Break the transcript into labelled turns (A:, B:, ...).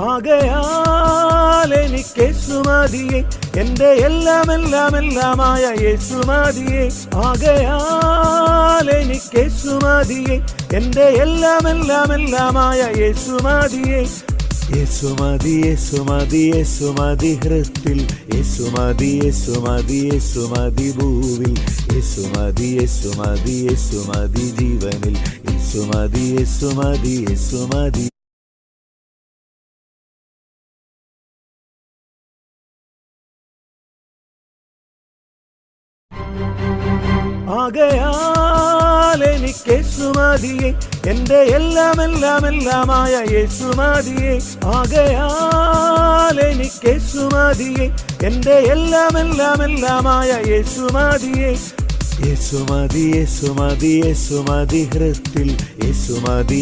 A: ആകയാൽ എനിക്ക് യേശുമതിയെ, എന്റെ എല്ലാം എല്ലാം എല്ലാമായ യേശുമതിയെ. ആകയാൽ എനിക്ക് യേശുമതിയെ, എന്റെ എല്ലാം എല്ലാം എല്ലാമായ യേശുമതിയെ. യേശുമതി യേശുമതി യേശുമതി ഹൃത്തിൽ, യേശുമതി യേശുമതി യേശുമതി ഭൂവിൽ, യേശുമതി യേശുമതി യേശുമതി ജീവനിൽ, യേശുമതി യേശുമതി യേശുമതി. ആകയാൽ എനിക്ക് യേശുമതിയെ, എന്റെ എല്ലാം എല്ലാം എല്ലാമായ യേശുമതിയെ. ആകയാൽ എനിക്ക് യേശുമതിയെ, എന്റെ എല്ലാം എല്ലാം എല്ലാമായ യേശുമതിയെ. യേശുമതി യേശുമതി യേശുമതി ഹൃത്തിൽ, യേശുമതി